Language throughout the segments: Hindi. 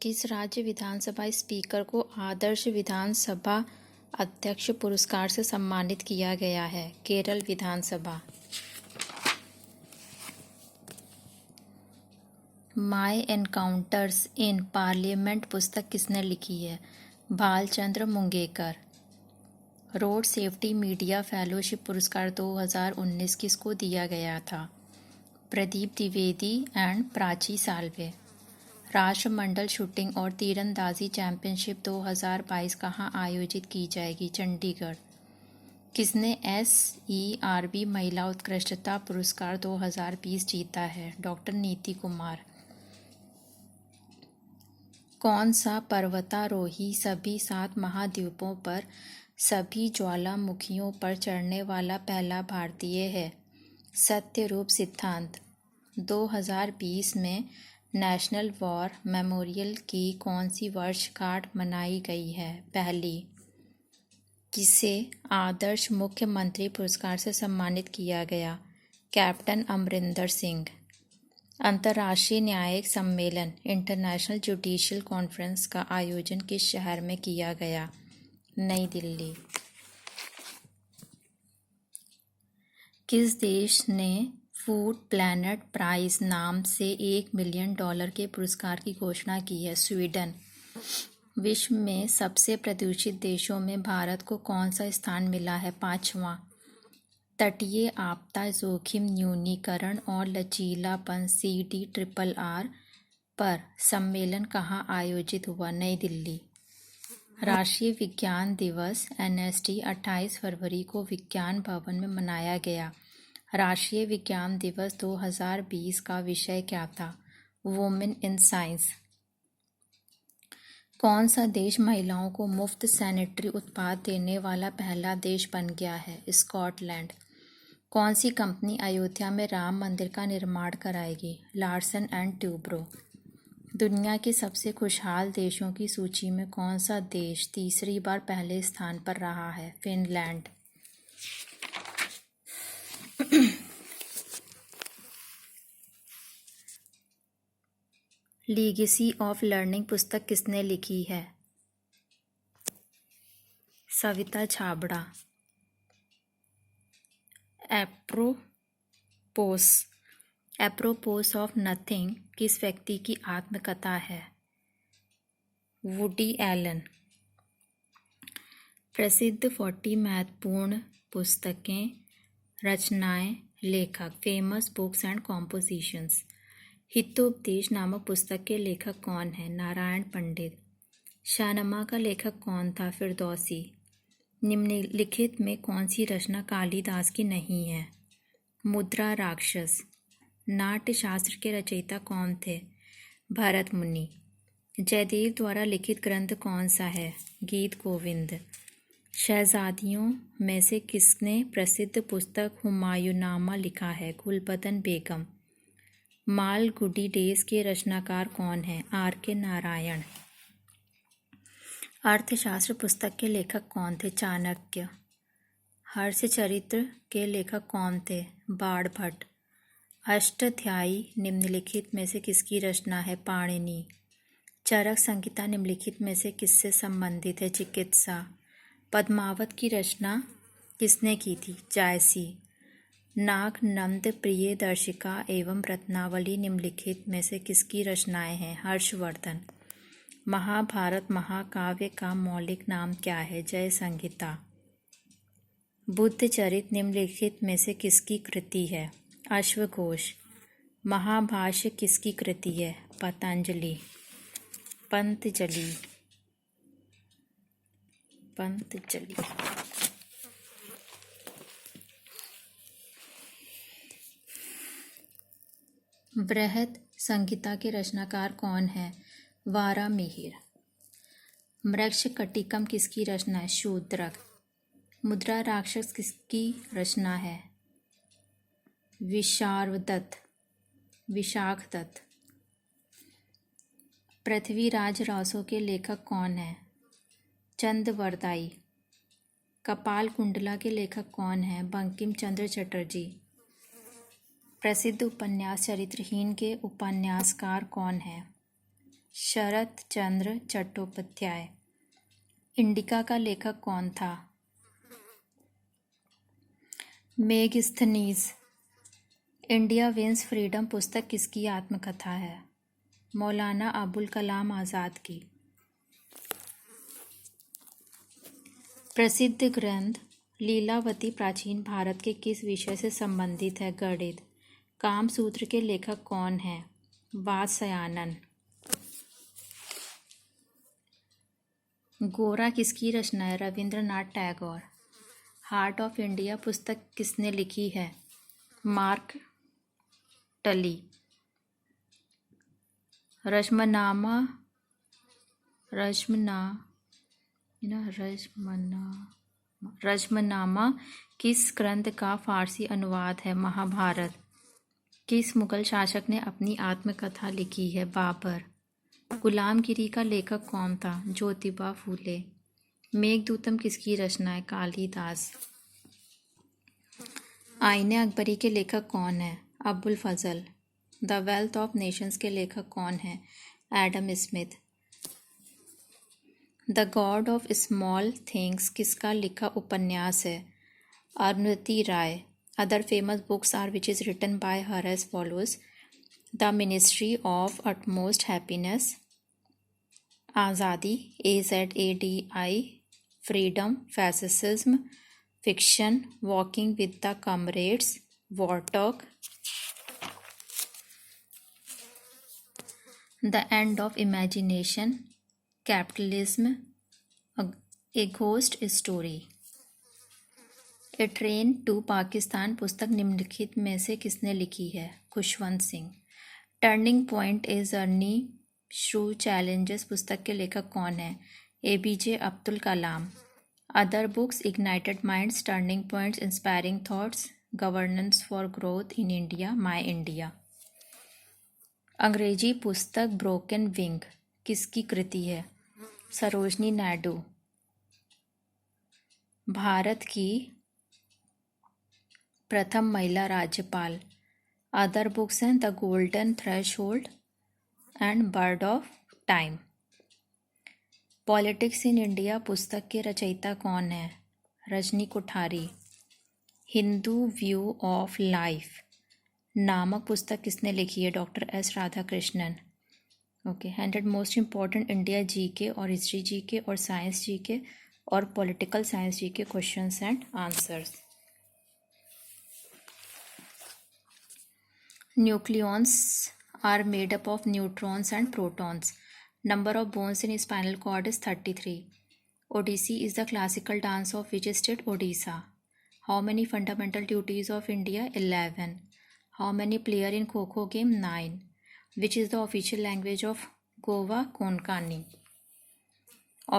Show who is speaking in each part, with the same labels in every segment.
Speaker 1: किस राज्य विधानसभा स्पीकर को आदर्श विधानसभा अध्यक्ष पुरस्कार से सम्मानित किया गया है? केरल विधानसभा। माय एनकाउंटर्स इन पार्लियामेंट पुस्तक किसने लिखी है? Bhalchandra Mungekar. Road safety media fellowship पुरस्कार 2019 किसको दिया गया था? प्रदीप द्विवेदी एंड प्राची साल्वे। राष्ट्रमंडल शूटिंग और तीरंदाजी चैंपियनशिप 2022 कहाँ आयोजित की जाएगी? चंडीगढ़। किसने SERB महिला उत्कृष्टता पुरस्कार 2020 जीता है? डॉक्टर नीति कुमार। कौन सा पर्वतारोही सभी 7 महाद्वीपों पर सभी ज्वालामुखियों पर चढ़ने वाला पहला भारतीय है? सत्यरूप सिद्धांत। 2020 में नेशनल वॉर मेमोरियल की कौन सी वर्षगांठ मनाई गई है? पहली। किसे आदर्श मुख्यमंत्री पुरस्कार से सम्मानित किया गया? कैप्टन अमरिंदर सिंह। अंतर्राष्ट्रीय न्यायिक सम्मेलन इंटरनेशनल जुडिशियल कॉन्फ्रेंस का आयोजन किस शहर में किया गया? नई दिल्ली। किस देश ने फूड प्लैनेट प्राइज नाम से $1 मिलियन के पुरस्कार की घोषणा की है? स्वीडन। विश्व में सबसे प्रदूषित देशों में भारत को कौन सा स्थान मिला है? 5वां। तटीय आपदा जोखिम न्यूनीकरण और लचीलापन CDRRR पर सम्मेलन कहाँ आयोजित हुआ? नई दिल्ली। राष्ट्रीय विज्ञान दिवस NSD 28 फरवरी को विज्ञान भवन में मनाया गया। राष्ट्रीय विज्ञान दिवस 2020 का विषय क्या था? Women in science. कौन सा देश महिलाओं को मुफ्त सैनिटरी उत्पाद देने वाला पहला देश बन गया है? स्कॉटलैंड। कौन सी कंपनी अयोध्या में राम मंदिर का निर्माण कराएगी? Larsen and Toubro. दुनिया के सबसे खुशहाल देशों की सूची में कौन सा देश तीसरी बार पहले स्थान पर रहा है? फिनलैंड। लीगेसी ऑफ लर्निंग पुस्तक किसने लिखी है? Savita Chhabra. Apropos of nothing किस व्यक्ति की आत्मकथा है? Woody Allen. प्रसिद्ध 40 महत्वपूर्ण पुस्तकें, रचनाएं, लेखक। Famous books and compositions. Hitopadesha नामक पुस्तक के लेखक कौन है? नारायण पंडित। शाहनामा का लेखक कौन था? फिरदौसी। निम्नलिखित में कौन सी रचना कालिदास की नहीं है? मुद्रा राक्षस। नाट्य शास्त्र के रचयिता कौन थे? भरत मुनि। जयदेव द्वारा लिखित ग्रंथ कौन सा है? गीत गोविंद। शहजादियों में से किसने प्रसिद्ध पुस्तक हुमायूंनामा लिखा है? गुलबदन बेगम। मालगुडी डेज के रचनाकार कौन हैं? RK नारायण। अर्थशास्त्र पुस्तक के लेखक कौन थे? चाणक्य। हर्षचरित्र के लेखक कौन थे? बाणभट्ट। अष्टाध्यायी निम्नलिखित में से किसकी रचना है? पाणिनि। चरक संहिता निम्नलिखित में से किससे संबंधित है? चिकित्सा। पद्मावत की रचना किसने की थी? जायसी। नागनंद प्रिय दर्शिका एवं रत्नावली निम्नलिखित में से किसकी रचनाएं हैं? हर्षवर्धन। महाभारत महाकाव्य का मौलिक नाम क्या है? जय संहिता। बुद्ध चरित निम्नलिखित में से किसकी कृति है? अश्वघोष। महाभाष्य किसकी कृति है? पतंजलि। पंतजलि। बृहद संहिता के रचनाकार कौन है? वारामिहिर। मृच्छकटिकम किसकी रचना है? शूद्रक। मुद्रा राक्षस किसकी रचना है? विशाखदत्त। पृथ्वीराज रासो के लेखक कौन है? चंदवरदाई। कपाल कुंडला के लेखक कौन है? बंकिम चंद्र चटर्जी। प्रसिद्ध उपन्यास चरित्रहीन के उपन्यासकार कौन है? शरत चंद्र चट्टोपाध्याय। इंडिका का लेखक कौन था? मेगस्थनीज। इंडिया विंस फ्रीडम पुस्तक किसकी आत्मकथा है? मौलाना अबुल कलाम आज़ाद की। प्रसिद्ध ग्रंथ लीलावती प्राचीन भारत के किस विषय से संबंधित है? गणित। कामसूत्र के लेखक कौन हैं? वात्स्यायन। गोरा किसकी रचना है? Rabindranath Tagore. Heart of India पुस्तक किसने लिखी है? मार्क टली। रश्मनामा किस ग्रंथ का फारसी अनुवाद है? महाभारत। किस मुगल शासक ने अपनी आत्मकथा लिखी है? बाबर। गुलामगिरी का लेखक कौन था? ज्योतिबा फूले। मेघदूतम किसकी रचना है? कालिदास। आईने अकबरी के लेखक कौन है? Abul Fazal. The wealth of nations के लेखक कौन है? Adam Smith. The god of small things किसका लिखा उपन्यास है? Arundhati Roy. Other famous books are which is written by her as follows. The ministry of utmost happiness, Azadi, AZADI, freedom, fascism, fiction, walking with the comrades, war talk, the end of imagination, capitalism, a ghost story. A train to Pakistan पुस्तक निम्नलिखित में से किसने लिखी है? Khushwant Singh. Turning point a journey through challenges पुस्तक के लेखक कौन है? APJ Abdul Kalam. Other books ignited minds, turning points, inspiring thoughts, governance for growth in India, my India. अंग्रेजी पुस्तक ब्रोकन विंग किसकी कृति है? सरोजनी नायडू। भारत की प्रथम महिला राज्यपाल। अदर बुक्स हैं the golden threshold and bird of time. Politics in India पुस्तक के रचयिता कौन है? Rajni Kothari. Hindu view of life नामक पुस्तक किसने लिखी है? Doctor S Radhakrishnan. Okay, 100 most important India GK और हिस्ट्री GK और साइंस GK और political science GK questions and answers. Nucleons are made up of neutrons and protons. Number of bones in spinal cord is 33. Odissi is the classical dance of which state? Odisha. How many fundamental duties of India? 11. How many player in Kho-Kho game? 9. Which is the official language of Goa? Konkani.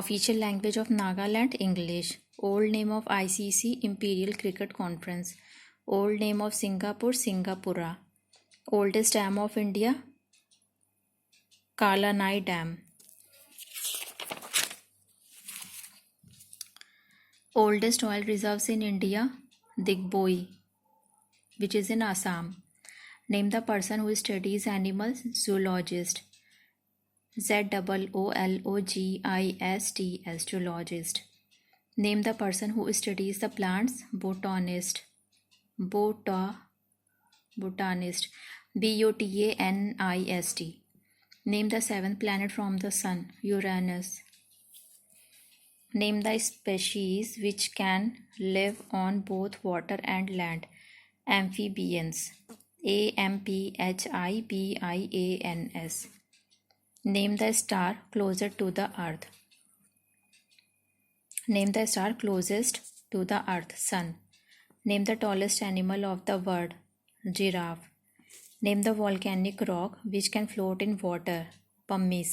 Speaker 1: Official language of Nagaland? English. Old name of ICC? Imperial Cricket Conference. Old name of Singapore? Singapura. Oldest dam of India? Kalanai Dam. Oldest oil reserves in India? Digboi, which is in Assam. Name the person who studies animals. Zoologist. ZOOLOGIST, zoologist. Name the person who studies the plants. Botanist. Botanist. BOTANIST. Name the seventh planet from the sun. Uranus. Name the species which can live on both water and land. Amphibians. AMPHIBIANS. Name the star closer to the earth. Name the star closest to the earth. Sun. Name the tallest animal of the world. Giraffe. Name the volcanic rock which can float in water. Pumice.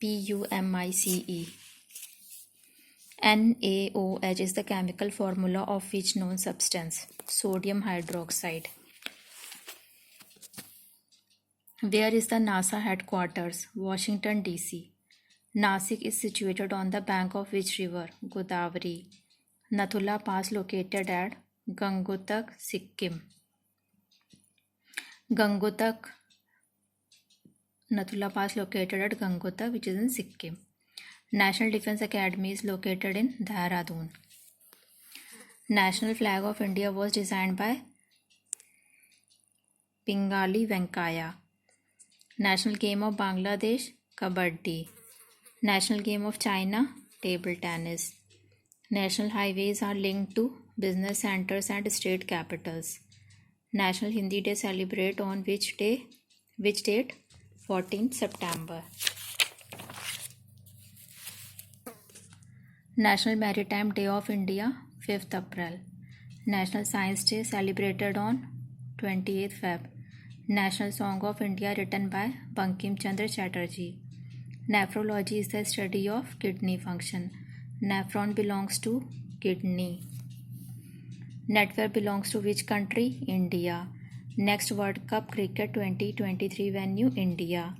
Speaker 1: PUMICE. NaOH is the chemical formula of which known substance? Sodium hydroxide. Where is the NASA headquarters? Washington DC. Nasik is situated on the bank of which river? Godavari. Nathula Pass located at Gangottak, Sikkim. Gangottak Nathula Pass located at Gangotha, which is in Sikkim. National Defence Academy is located in Dehradun. National flag of India was designed by Pingali Venkaya. National game of Bangladesh, Kabaddi. National game of China, table tennis. National highways are linked to business centers and state capitals. National Hindi Day celebrate on which day? Which date? 14th September. National Maritime Day of India, 5th April. National Science Day celebrated on 28th Feb. National Song of India written by Bankim Chandra Chatterjee. Nephrology is the study of kidney function. Nephron belongs to kidney. Netwear belongs to which country? India. Next World Cup Cricket 2023 venue, India.